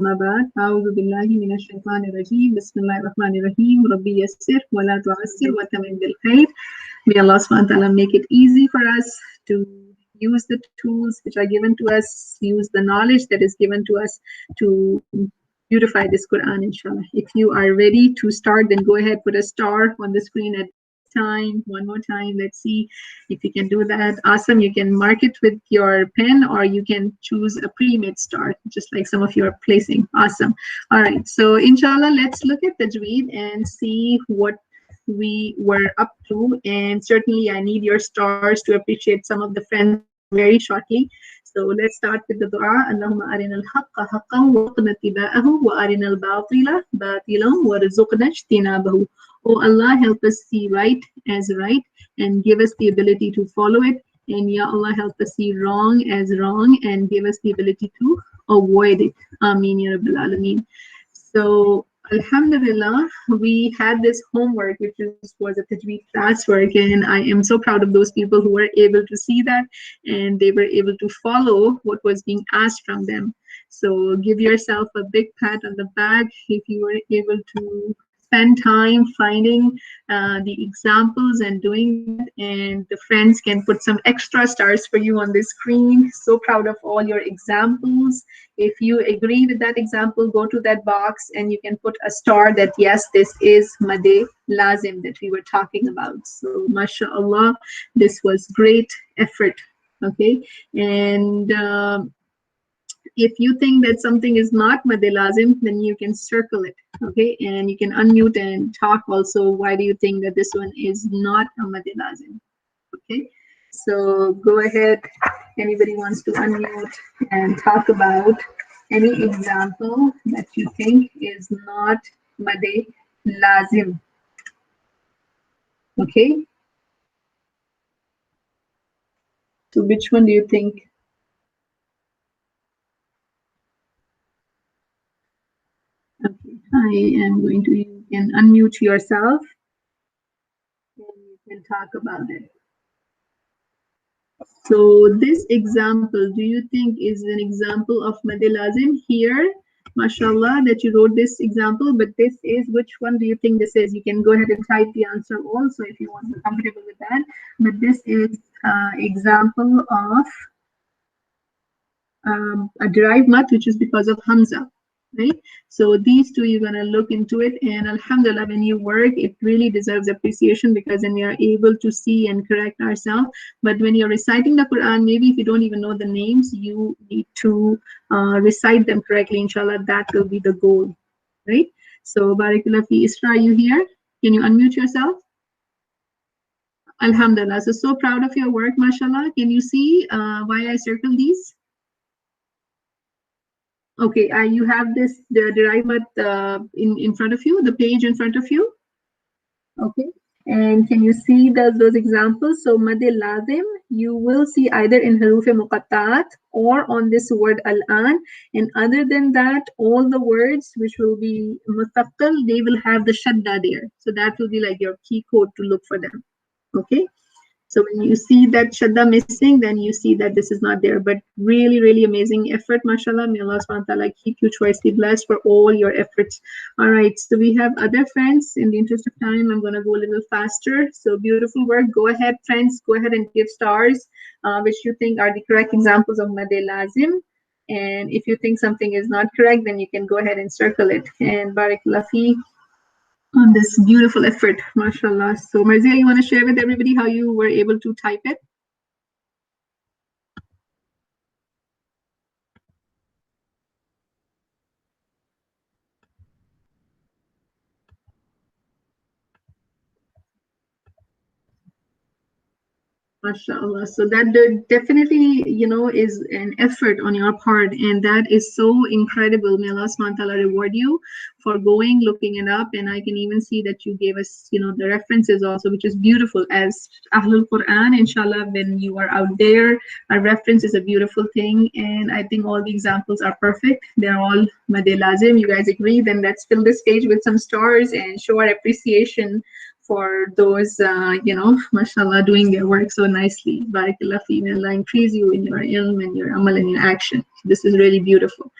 أما بعد أعوذ بالله من الشيطان الرجيم بسم الله الرحمن الرحيم ربي يسر ولا تعسر وتمم بالخير. May Allah subhanahu wa ta'ala make it easy for us to use the tools which are given to us, use the knowledge that is given to us to beautify this Quran, inshallah. If you are ready to start, then go ahead, put a star on the screen at time. One more time. Let's see if you can do that. Awesome. You can mark it with your pen or you can choose a pre-made star, just like some of you are placing. Awesome. All right. So inshallah, let's look at Tajweed and see what we were up to. And certainly I need your stars to appreciate some of the friends very shortly. So let's start with the dua. Allahumma arina al-haqqa haqqan warzuqna ittiba'ahu wa arina al-batila batilan warzuqna ijtinabahu. Oh Allah, help us see right as right and give us the ability to follow it. And Ya Allah, help us see wrong as wrong and give us the ability to avoid it. Ameen Ya Rabbil Alameen. So Alhamdulillah, we had this homework, which was a Tajweed classwork, and I am so proud of those people who were able to see that and they were able to follow what was being asked from them. So give yourself a big pat on the back if you were able to spend time finding the examples and doing that, and the friends can put some extra stars for you on the screen. So proud of all your examples. If you agree with that example, go to that box and you can put a star that yes, this is Made Lazim that we were talking about. So mashallah, this was great effort. Okay, and if you think that something is not Mad Lazim, then you can circle it, okay? And you can unmute and talk also. Why do you think that this one is not a Mad Lazim? Okay, so go ahead. Anybody wants to unmute and talk about any example that you think is not Mad Lazim? Okay, so which one do you think? Okay, I am going to, you can unmute yourself and you can talk about it. So this example, do you think is an example of Mad Lazim here? MashaAllah, that you wrote this example, but this is, which one do you think this is? You can go ahead and type the answer also if you want to be comfortable with that. But this is example of a derived mat, which is because of Hamza, right? So these two, you're gonna look into it, and alhamdulillah, when you work, it really deserves appreciation because then you're able to see and correct ourselves. But when you're reciting the Quran, maybe if you don't even know the names, you need to recite them correctly, inshallah. That will be the goal, right? So Barakallah fi Isra, are you here? Can you unmute yourself? Alhamdulillah, so proud of your work, mashallah. Can you see why I circled these? Okay, you have this, the derived mat in front of you, the page in front of you. Okay, and can you see those examples? So Mad Lazim, you will see either in Haruf Muqatta'at or on this word Al-An. And other than that, all the words which will be Mutaqqal, they will have the Shadda there. So that will be like your key code to look for them. Okay. So when you see that Shadda missing, then you see that this is not there. But really, really amazing effort, mashallah. May Allah subhanahu wa ta'ala keep you choicely blessed for all your efforts. All right, so we have other friends. In the interest of time, I'm going to go a little faster. So beautiful work. Go ahead, friends. Go ahead and give stars, which you think are the correct examples of Mad Lazim. And if you think something is not correct, then you can go ahead and circle it. And Barakallah fi on this beautiful effort, mashallah. So Marzia, you want to share with everybody how you were able to type it? MashaAllah. So that definitely, you know, is an effort on your part, and that is so incredible. May Allah subhanahu wa ta'ala reward you for going, looking it up, and I can even see that you gave us, you know, the references also, which is beautiful. As Ahlul Qur'an, inshallah, when you are out there, a reference is a beautiful thing, and I think all the examples are perfect. They're all Mad Lazim. You guys agree? Then let's fill this page with some stars and show our appreciation for those, you know, mashallah, doing their work so nicely. Barakallah fi, may Allah increase you in your ilm and your amal and your action. This is really beautiful.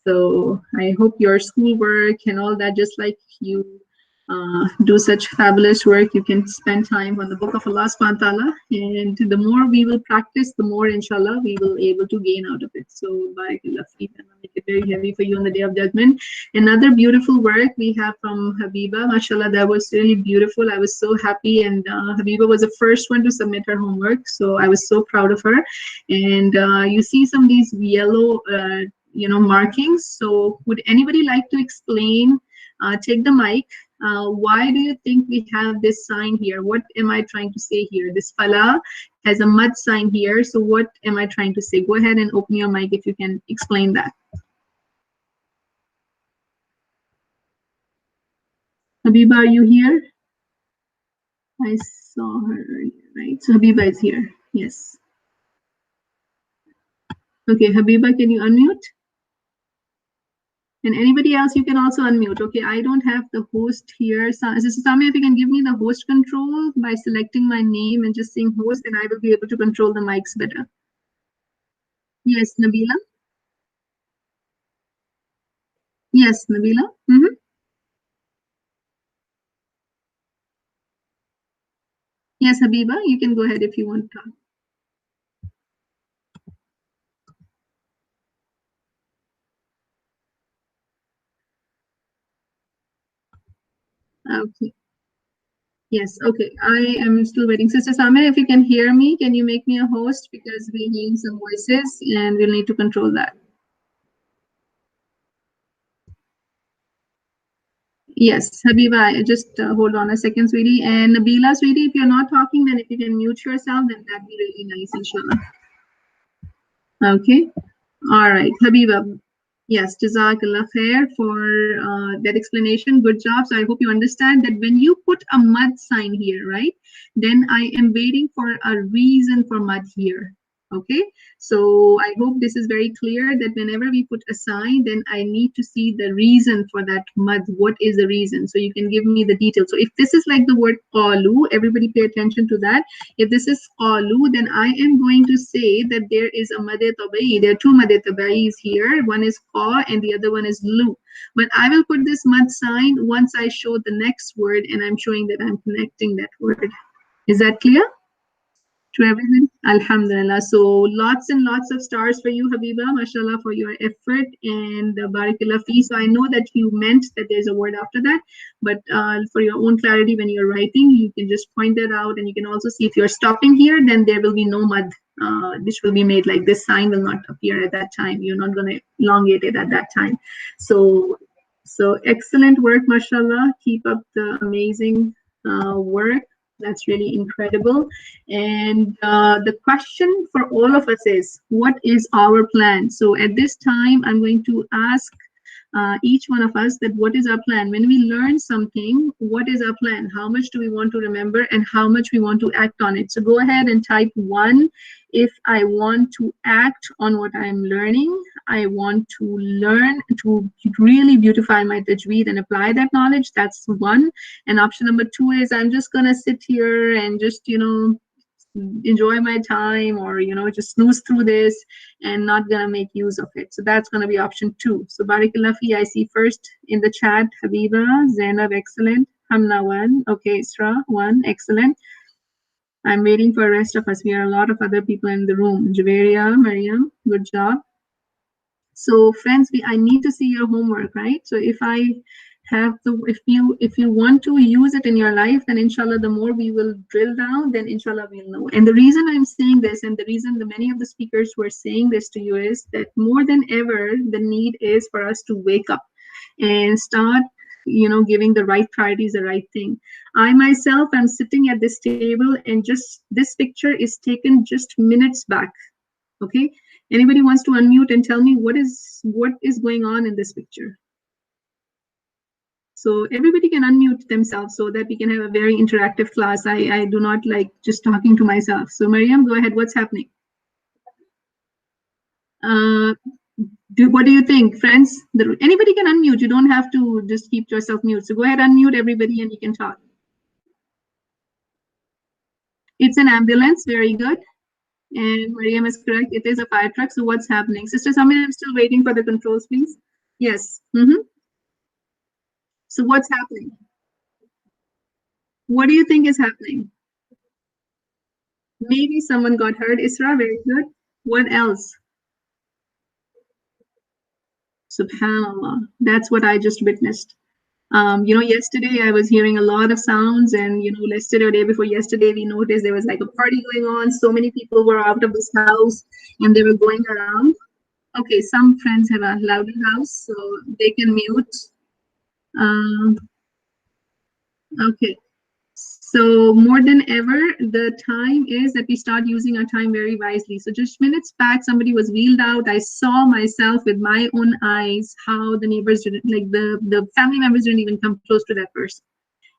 So I hope your schoolwork and all that, just like you do such fabulous work, you can spend time on the book of Allah subhanahu wa ta'ala. And the more we will practice, the more inshallah we will able to gain out of it. So barakallah feek, and I'll make it very heavy for you on the day of judgment. Another beautiful work we have from Habiba, mashallah, that was really beautiful. I was so happy, and Habiba was the first one to submit her homework, so I was so proud of her. And you see some of these yellow markings. So would anybody like to explain, take the mic, why do you think we have this sign here? What am I trying to say here? This fala has a mud sign here. So what am I trying to say? Go ahead and open your mic if you can explain that. Habiba, are you here? I saw her earlier, right? So Habiba is here. Yes. Okay, Habiba, can you unmute? And anybody else, you can also unmute. Okay, I don't have the host here. So, Sami, if you can give me the host control by selecting my name and just saying host, then I will be able to control the mics better. Yes, Nabila? Yes, Nabila? Mm-hmm. Yes, Habiba, you can go ahead if you want to. Okay. Yes, okay. I am still waiting. Sister Samir, if you can hear me, can you make me a host? Because we're hearing some voices and we'll need to control that. Yes, Habiba, just hold on a second, sweetie. And Nabila, sweetie, if you're not talking, then if you can mute yourself, then that'd be really nice, inshallah. Okay. All right, Habiba. Yes, Jazakallah khair for that explanation. Good job. So I hope you understand that when you put a mud sign here, right, then I am waiting for a reason for mud here. Okay, so I hope this is very clear that whenever we put a sign, then I need to see the reason for that mud. What is the reason? So you can give me the details. So if this is like the word qalu, everybody pay attention to that. If this is qalu, then I am going to say that there is a made tabai. There are two made tabais here. One is qa and the other one is lu. But I will put this mud sign once I show the next word and I'm showing that I'm connecting that word. Is that clear to everyone? Alhamdulillah. So lots and lots of stars for you, Habiba, mashallah, for your effort, and barakallah fi. So I know that you meant that there's a word after that, but for your own clarity, when you're writing, you can just point that out, and you can also see if you're stopping here, then there will be no mud, which will be made, like this sign will not appear at that time. You're not going to elongate it at that time. So excellent work, mashallah. Keep up the amazing work. That's really incredible. And the question for all of us is, what is our plan? So at this time, I'm going to ask each one of us that what is our plan? When we learn something, what is our plan? How much do we want to remember and how much we want to act on it? So go ahead and type 1 if I want to act on what I'm learning. I want to learn to really beautify my tajweed and apply that knowledge. That's 1. And option number 2 is I'm just going to sit here and just, enjoy my time, or just snooze through this and not gonna make use of it. So that's gonna be option 2. So barakallah fi, I see first in the chat Habiba, Zainab, excellent. Hamna 1, okay, Isra 1, excellent. I'm waiting for the rest of us. We are a lot of other people in the room. Javeria, Mariam, good job. So friends, I need to see your homework, right? So if you want to use it in your life, then inshallah, the more we will drill down, then inshallah we'll know. And the reason I'm saying this, and the reason the many of the speakers were saying this to you, is that more than ever, the need is for us to wake up and start giving the right priorities, the right thing. I myself am sitting at this table, and just this picture is taken just minutes back. Okay, anybody wants to unmute and tell me what is going on in this picture? So everybody can unmute themselves so that we can have a very interactive class. I do not like just talking to myself. So Mariam, go ahead. What's happening? What do you think, friends? Anybody can unmute. You don't have to just keep yourself mute. So go ahead, unmute everybody, and you can talk. It's an ambulance. Very good. And Mariam is correct. It is a fire truck. So what's happening? Sister Samir, I'm still waiting for the controls, please. Yes. So what's happening? What do you think is happening? Maybe someone got hurt. Isra, very good. What else? Subhanallah. That's what I just witnessed. Yesterday I was hearing a lot of sounds, and yesterday or day before yesterday, we noticed there was like a party going on. So many people were out of this house and they were going around. Okay, some friends have a louder house, so they can mute. Um, okay. So more than ever, the time is that we start using our time very wisely. So just minutes back, somebody was wheeled out. I saw myself with my own eyes how the neighbors didn't, like the family members didn't even come close to that person.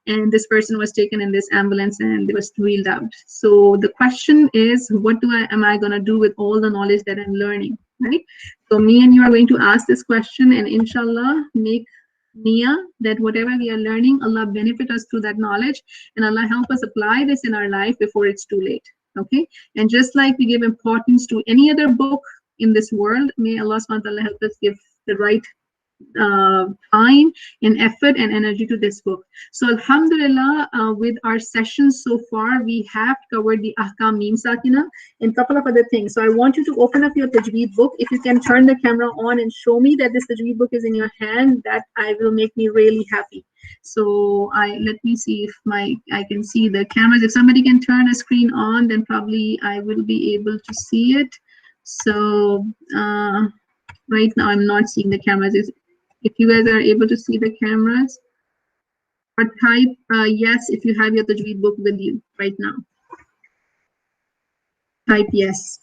And this person was taken in this ambulance and they was wheeled out. So the question is, what am I gonna do with all the knowledge that I'm learning, right? So me and you are going to ask this question, and inshallah make niyyah that whatever we are learning, Allah benefit us through that knowledge, and Allah help us apply this in our life before it's too late. Okay, and just like we give importance to any other book in this world, may Allah subhanahu wa ta'ala help us give the right time and effort and energy to this book. So alhamdulillah, with our sessions so far, we have covered the ahkam mim sakina and a couple of other things. So I want you to open up your tajweed book. If you can turn the camera on and show me that this tajweed book is in your hand, that I will make me really happy. So let me see if I can see the cameras. If somebody can turn a screen on, then probably I will be able to see it. So right now I'm not seeing the cameras. If you guys are able to see the cameras, or type yes if you have your tajweed book with you right now. Type yes.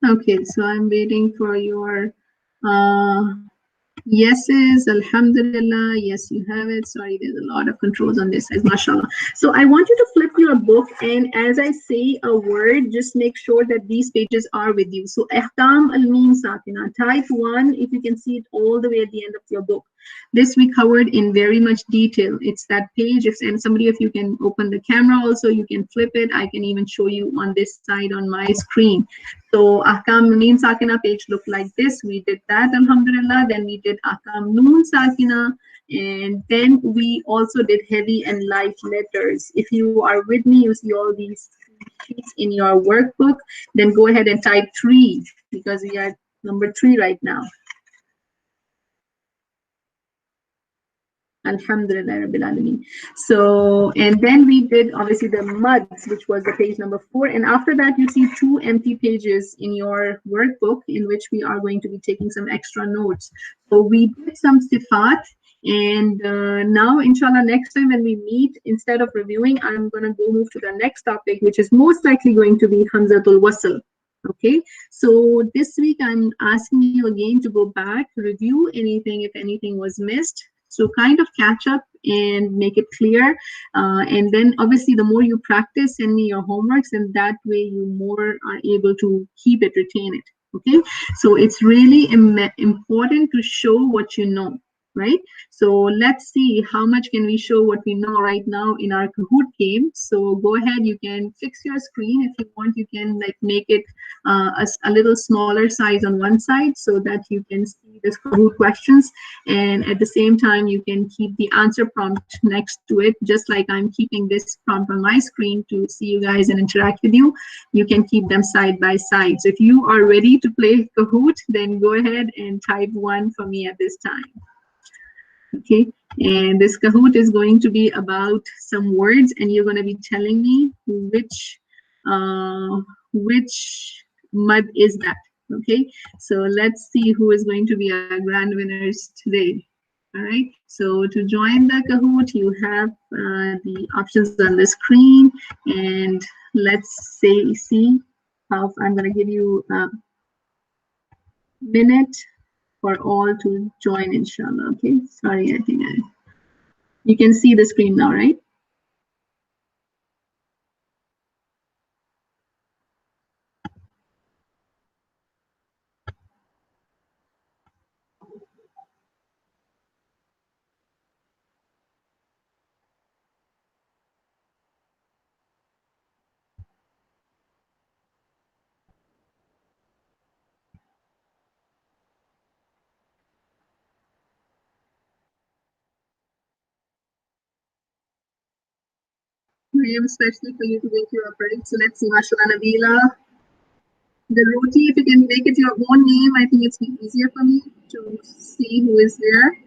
Okay, so I'm waiting for your yeses. Alhamdulillah. Yes, you have it. Sorry, there's a lot of controls on this side, mashallah. So I want you to flip your book, and as I say a word, just make sure that these pages are with you. So ihkam al-mim sakina, type 1 if you can see it all the way at the end of your book. This we covered in very much detail. It's that page. And somebody, if you can open the camera also, you can flip it. I can even show you on this side on my screen. So ahkam mim sakina page looked like this. We did that, alhamdulillah. Then we did ahkam noon sakina, and then we also did heavy and light letters. If you are with me, you see all these sheets in your workbook, then go ahead and type 3, because we are number 3 right now. Alhamdulillah Rabbil Alameen. So, and then we did obviously the muds, which was the page number 4. And after that, you see 2 empty pages in your workbook in which we are going to be taking some extra notes. So we did some sifat. And now, inshallah, next time when we meet, instead of reviewing, I'm going to go move to the next topic, which is most likely going to be Hamzatul Wasl. Okay, so this week I'm asking you again to go back, review anything, if anything was missed. So kind of catch up and make it clear. And then obviously the more you practice, send me your homeworks, and that way you more are able to keep it, retain it. Okay, so it's really important to show what you know, right? So let's see how much can we show what we know right now in our Kahoot game. So go ahead, you can fix your screen. If you want, you can like make it a little smaller size on one side so that you can see the Kahoot questions, and at the same time you can keep the answer prompt next to it, just like I'm keeping this prompt on my screen to see you guys and interact with you. You can keep them side by side. So if you are ready to play Kahoot, then go ahead and type 1 for me at this time. Okay, and this Kahoot is going to be about some words, and you're going to be telling me which mud is that. Okay, so let's see who is going to be our grand winners today. All right, so to join the Kahoot, you have the options on the screen, and let's see how I'm going to give you a minute for all to join, inshallah. Okay, sorry, I think you can see the screen now, right? cream especially for you to wake you up, right? So let's see, mashallah, Nabila. The roti, if you can make it your own name, I think it's easier for me to see who is there.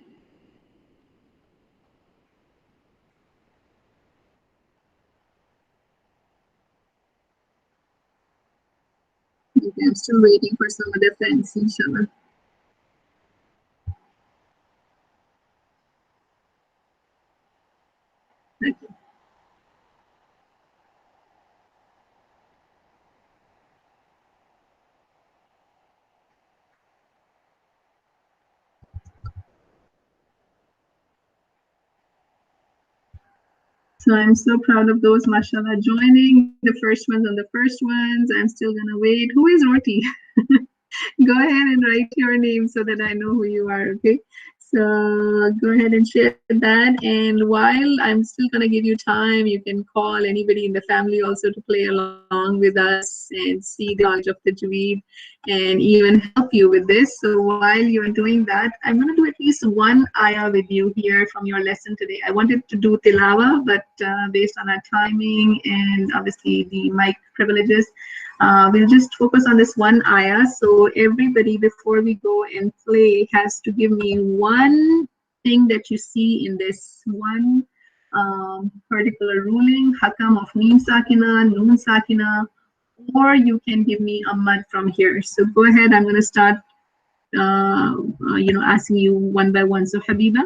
Okay, I'm still waiting for some other friends, inshallah. Okay. So I'm so proud of those, mashallah, joining the first ones on the first ones. I'm still gonna wait. Who is Roti? Go ahead and write your name so that I know who you are, okay? So go ahead and share that. And while I'm still going to give you time, you can call anybody in the family also to play along with us and see the knowledge of the Tajweed and even help you with this. So while you're doing that, I'm going to do at least one ayah with you here from your lesson today. I wanted to do tilawa, but based on our timing and obviously the mic privileges, we'll just focus on this one ayah. So everybody, before we go and play, has to give me one thing that you see in this one particular ruling, hakam of mim sakina, noon sakina, or you can give me a mud from here. So go ahead. I'm going to start, asking you one by one. So Habiba,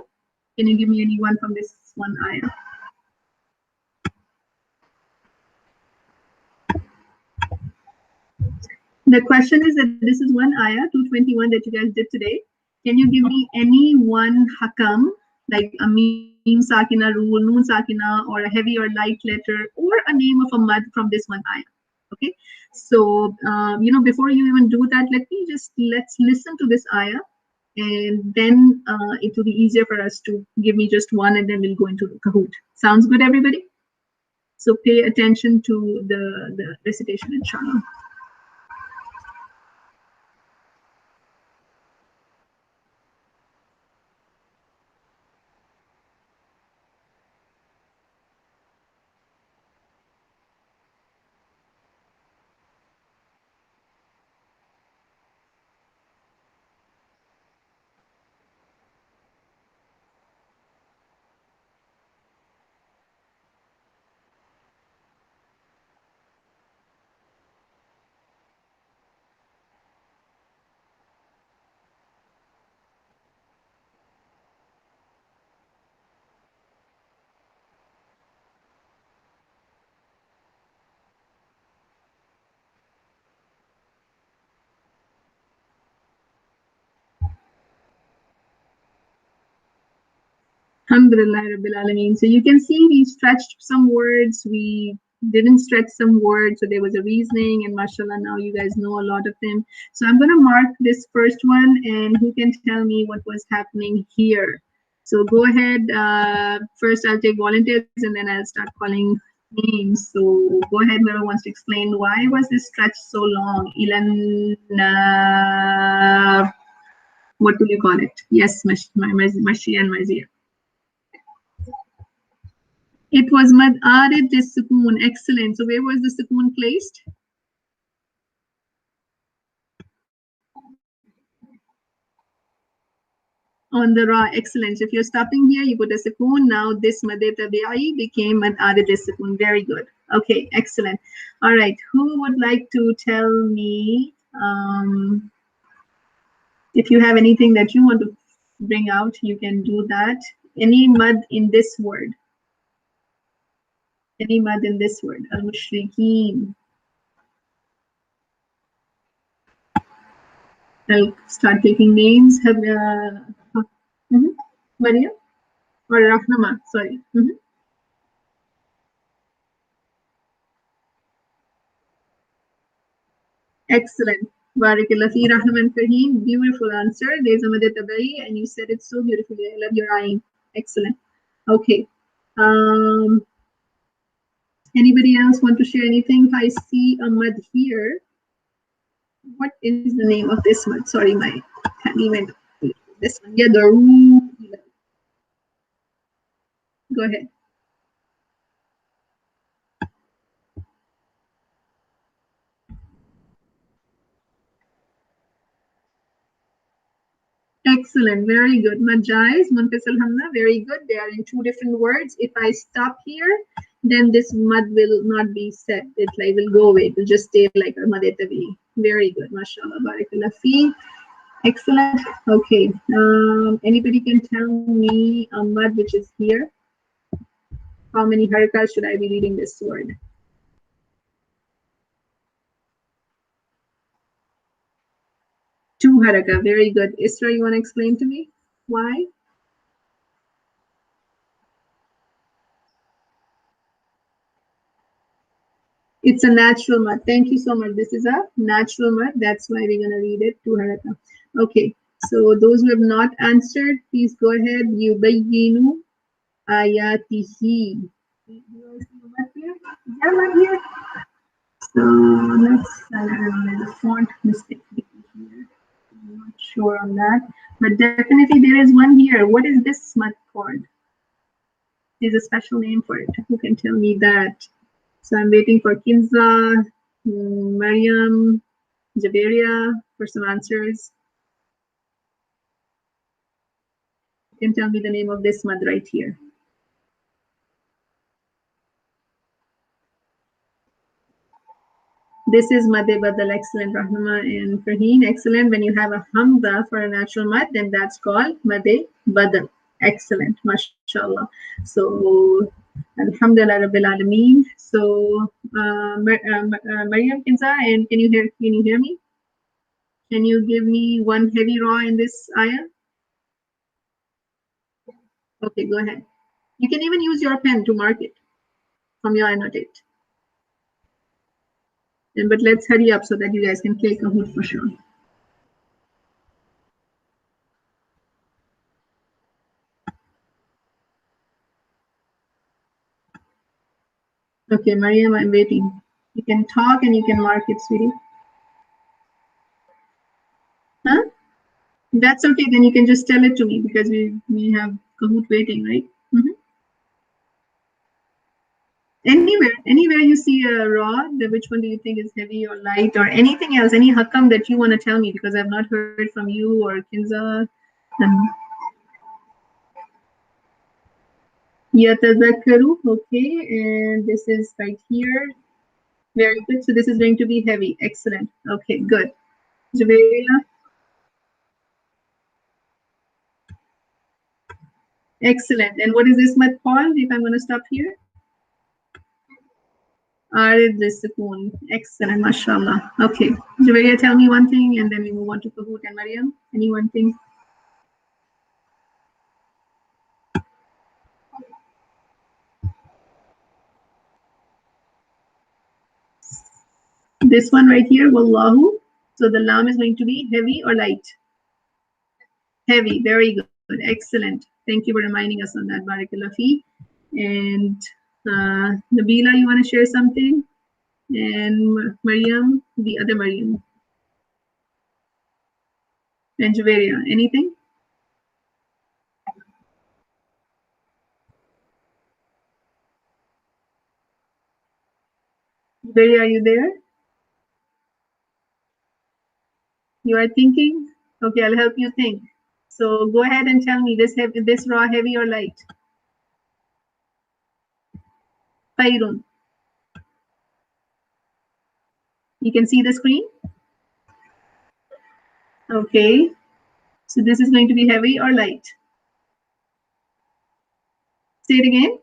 can you give me any one from this one ayah? The question is that this is one ayah, 221 that you guys did today. Can you give me any one hakam, like a mim sakina rule, noon sakina, or a heavy or light letter, or a name of a mud from this one ayah? Okay. So, before you even do that, let's listen to this ayah, and then it will be easier for us to give me just one, and then we'll go into the Kahoot. Sounds good, everybody? So pay attention to the recitation, inshallah. Alhamdulillah Rabbil Alameen. So you can see we stretched some words, we didn't stretch some words, so there was a reasoning, and mashallah, now you guys know a lot of them. So I'm going to mark this first one, and who can tell me what was happening here? So go ahead. First, I'll take volunteers, and then I'll start calling names. So go ahead, whoever wants to explain why was this stretch so long? Ilan, what do you call it? Yes, Mashi and Mazia. It was mad arid this sukoon. Excellent. So where was the sukoon placed? On the ra. Excellent. So if you're stopping here, you put a sukoon. Now this mad tabi'i became mad arid this sukoon. Very good. Okay, excellent. All right. Who would like to tell me if you have anything that you want to bring out, you can do that. Any mud in this word? Any mud in this word? Al-mushrikeen. I'll start taking names. Maria or Rahnama, sorry. Excellent. Barakallah fi Rahman Fahim. Beautiful answer. There's a Madad Tabai, and you said it so beautifully. I love your eyeing. Excellent. Okay. Anybody else want to share anything? I see a mud here. What is the name of this mud? Sorry, my handy went. This one. Yeah, the Go ahead. Excellent, very good. Majais, Munfasil Hamna, very good. They are in two different words. If I stop here, then this mud will not be said. It like will go away. It will just stay like a mad tabli. Very good, mashallah, barakallah fi. Excellent. Okay. Anybody can tell me a mud which is here? How many harakas should I be reading this word? Two haraka. Very good. Isra, you want to explain to me why? It's a natural mud. Thank you so much. This is a natural mud. That's why we're going to read it to haraka. Okay. So those who have not answered, please go ahead. Yubayyinu ayatihi. Do you guys see the mud here? Is there a mud here? So let's the font mistake here. I'm not sure on that, but definitely there is one here. What is this mud called? There's a special name for it. Who can tell me that? So I'm waiting for Kinza, Mariam, Jaberia for some answers. You can tell me the name of this mud right here. This is Madhe Badal. Excellent, Rahma and Farheen. Excellent. When you have a Hamza for a natural mud, then that's called Madhe Badal. Excellent, mashallah. So, Alhamdulillah Rabbil Alameen. So, Mariam Kinza, and can you hear me? Can you give me one heavy raw in this ayah? Okay, go ahead. You can even use your pen to mark it from your annotate. But let's hurry up so that you guys can play Kahoot for sure. Okay, Mariam, I'm waiting. You can talk and you can mark it, sweetie. Huh? That's okay. Then you can just tell it to me because we have Kahoot waiting, right? Anywhere you see a rod, which one do you think is heavy or light or anything else, any hakam that you want to tell me because I've not heard from you or Kinza. Yatadhakkaru, okay, and this is right here. Very good. So this is going to be heavy. Excellent. Okay, good. Javeria. Excellent. And what is this mud called? If I'm going to stop here. Arid Discipline. Excellent, mashallah. Okay. Javeria, tell me one thing and then we move on to Kahoot and Mariam. Any one thing? This one right here, Wallahu. So the lam is going to be heavy or light? Heavy. Very good. Excellent. Thank you for reminding us on that, Barakallah fi. And Nabila, you want to share something? And Mariam, the other Mariam. And Javeria, anything? Javeria, are you there? You are thinking? Okay, I'll help you think. So go ahead and tell me this raw, heavy or light? Khairun. You can see the screen? Okay. So this is going to be heavy or light? Say it again.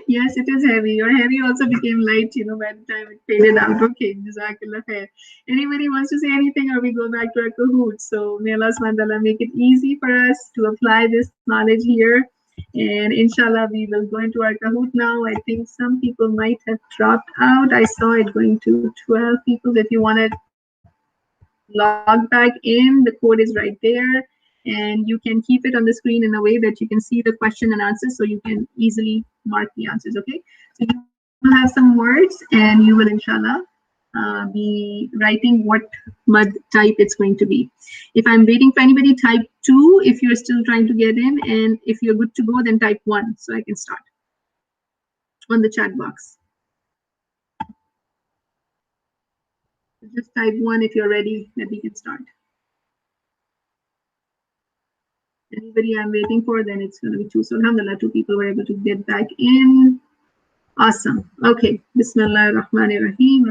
Yes, it is heavy. Your heavy also became light, by the time it faded out. Okay, Jazakallah khair. Anybody wants to say anything or we go back to our Kahoot? So may Allah subhanahu wa ta'ala make it easy for us to apply this knowledge here. And inshallah, we will go into our Kahoot now. I think some people might have dropped out. I saw it going to 12 people. If you want to log back in, the code is right there. And you can keep it on the screen in a way that you can see the question and answers so you can easily mark the answers, okay? So you will have some words and you will, inshallah, be writing what mud type it's going to be. If I'm waiting for anybody, type 2 if you're still trying to get in, and if you're good to go, then type 1 so I can start on the chat box. Just type 1 if you're ready that we can start. anybody I'm waiting for, then it's going to be two. So alhamdulillah, two people were able to get back in. Awesome. Okay. Bismillah ar-Rahman ar-Rahim.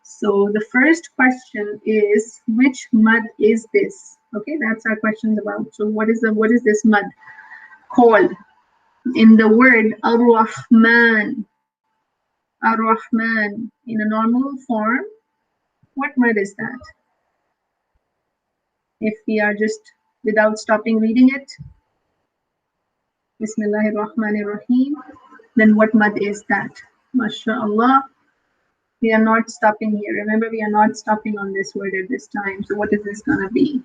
So the first question is, which mud is this? Okay, that's our questions about. So what is this mud called? In the word ar-Rahman. Ar-Rahman. In a normal form, what mud is that? If we are just without stopping reading it, Bismillahir Rahmanir Rahim, then what mud is that? MashaAllah. We are not stopping here. Remember, we are not stopping on this word at this time. So what is this gonna be?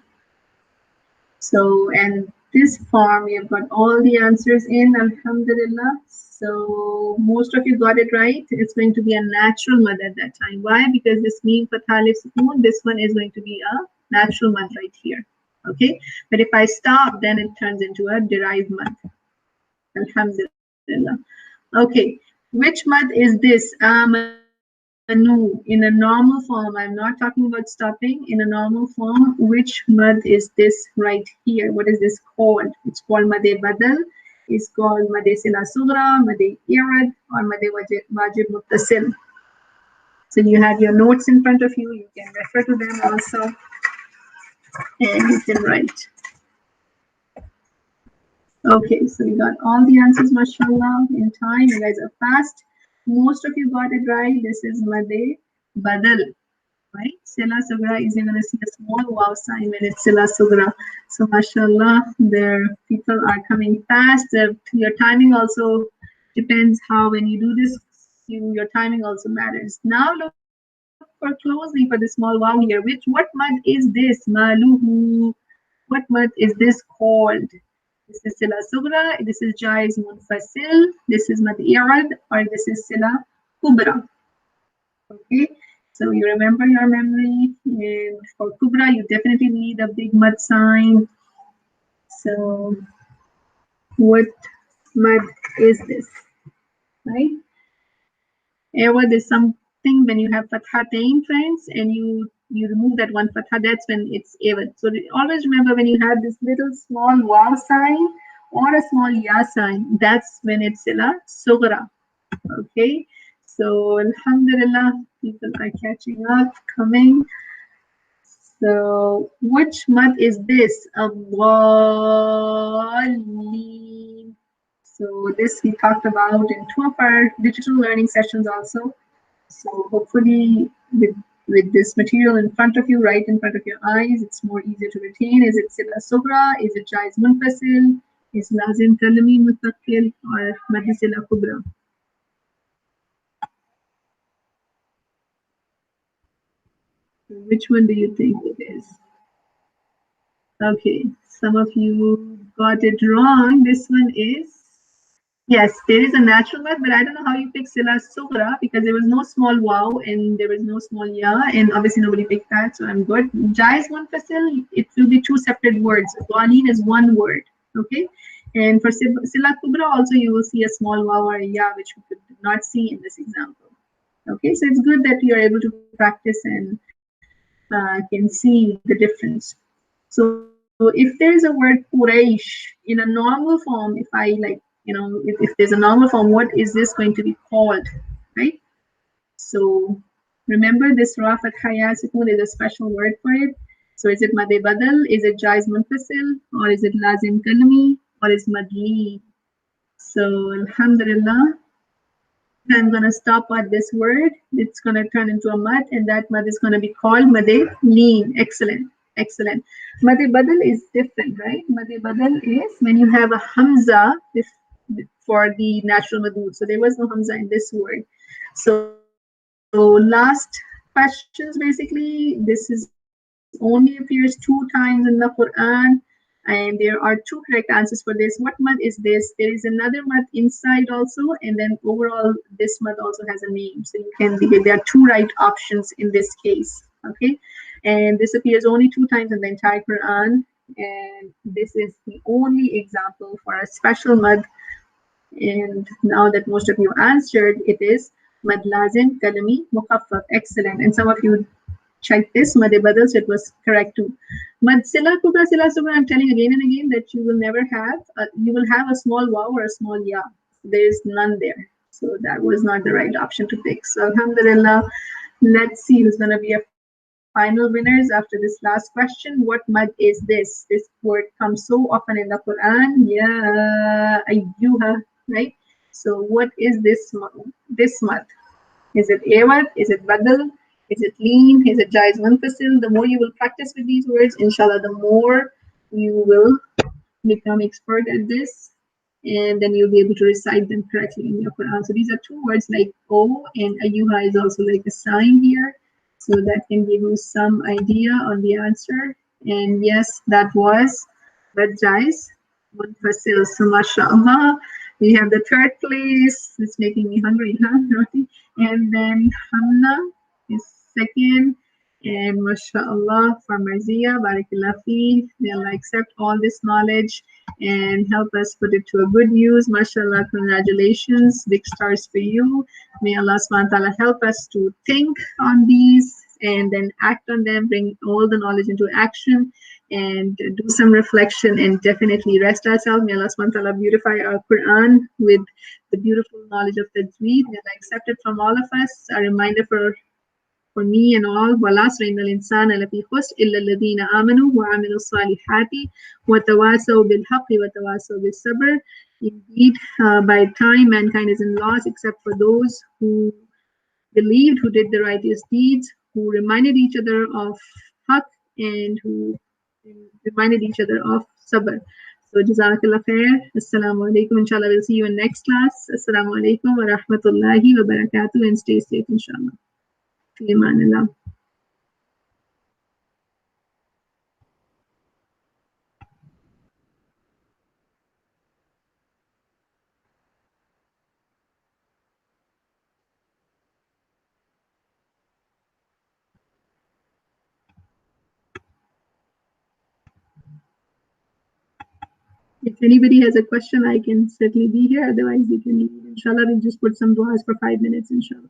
So, and this form, we have got all the answers in, alhamdulillah. So most of you got it right. It's going to be a natural mud at that time. Why? Because this mean fathah alif sukoon, this one is going to be a natural mud right here. Okay, but if I stop, then it turns into a derived mud. Alhamdulillah. Okay, which mud is this? Amanu. In a normal form, I'm not talking about stopping. In a normal form, which mud is this right here? What is this called? It's called made badal. It's called made sila sughra, made i'rad, or made wajib muttasil. So you have your notes in front of you. You can refer to them also, and you can write. Okay, so we got all the answers, mashallah, in time. You guys are fast. Most of you got it right. This is made badal, right? Sila sughra is, you're going to see a small wow sign when it's sila sughra. So mashallah, there people are coming fast. Your timing also depends how, when you do this, your timing also matters. Now look for closely for the small wow here. What mud is this? Maluhu. What mud is this called? This is sila sughra, this is jaiz munfasil, this is mad i'rad, or this is sila kubra. Okay, so you remember your memory, and for kubra you definitely need a big mud sign. So what mud is this, right? Awad is something when you have fathatain, friends, and you remove that one fatha, that's when it's awad. So always remember, when you have this little small wow sign or a small ya sign, that's when it's sila sughra. Okay, so alhamdulillah, people are catching up, coming. So which mud is this? Awwali. So this we talked about in two of our digital learning sessions also. So hopefully with this material in front of you, right in front of your eyes, it's more easier to retain. Is it sila sughra? Is it jaiz munfasil? Is lazim kalami mutaqqil, or madhi sila kubra? Which one do you think it is? Okay, some of you got it wrong. This one is, yes, there is a natural mud, but I don't know how you picked sila sughra, because there was no small wow and there was no small ya, and obviously nobody picked that, so I'm good. Jaiz munfasil, it will be two separate words. Walin is one word, okay? And for sila kubra also, you will see a small wow or a ya, which we could not see in this example. Okay, so it's good that you're able to practice and can see the difference. So if there is a word Quraysh in a normal form, if I like, if there's a normal form, what is this going to be called, right? So remember, this ra fatha ya sukun is a special word for it. So is it mad badal, is it jaiz munfasil, or is it lazim kalmi, or is madli? So alhamdulillah, I'm going to stop at this word. It's going to turn into a mad, and that mad is going to be called mad leen. Excellent. Excellent. Mad badal is different, right? Mad badal is when you have a hamza for the natural madud. So there was no hamza in this word. So last questions, basically, this is only appears 2 times in the Quran. And there are 2 correct answers for this. What mud is this? There is another mud inside also, and then overall this mud also has a name. So you can, there are 2 right options in this case. Okay, and this appears only 2 times in the entire Quran, and this is the only example for a special mud. And now that most of you answered, it is mad lazim kalami mukhaffaf. Excellent. And some of you checked this mad badal, so it was correct too. Mad sila kuka sila suka, I'm telling again and again that you will never have, you will have a small wow or a small ya. There is none there. So that was not the right option to pick. So alhamdulillah, let's see who's going to be a final winners after this last question. What mud is this? This word comes so often in the Quran. Yeah, ayyuha, right? So what is this mud? This mud? Is it awad? Is it badal? Is it lean? Is it jais munfasil? The more you will practice with these words, inshallah, the more you will become expert at this, and then you'll be able to recite them correctly in your Quran. So these are two words like O, and Ayuha is also like a sign here. So that can give you some idea on the answer. And yes, that was Bajais Munfasil. So mashallah, we have the third place. It's making me hungry, huh, Roti? And then Hamna is second. And mashallah for Marzia, Barakallah fi. May Allah accept all this knowledge and help us put it to a good use. Mashallah, congratulations. Big stars for you. May Allah subhanahu wa ta'ala help us to think on these and then act on them, bring all the knowledge into action and do some reflection and definitely rest ourselves. May Allah subhanahu wa ta'ala beautify our Quran with the beautiful knowledge of Tajweed. May Allah accept it from all of us. A reminder for me and all. وَالْعَصْرِ إِنَّ الْإِنسَانَ لَفِي خُسْرٍ إِلَّا الَّذِينَ آمَنُوا وَعَمِلُوا الصَّالِحَاتِ وَتَوَاصَوْا بِالْحَقِّ وَتَوَاصَوْا بِالصَّبْرِ. Indeed, by time mankind is in loss except for those who believed, who did the righteous deeds, who reminded each other of haq, and who reminded each other of sabr. So Jazakallah khair. Assalamu alaikum. Inshallah, we'll see you in next class. Assalamu alaikum wa rahmatullahi wa barakatuh, and stay safe, inshallah. Fi amanillah. If anybody has a question, I can certainly be here. Otherwise, you can leave. Inshallah, we'll just put some du'as for 5 minutes, inshallah.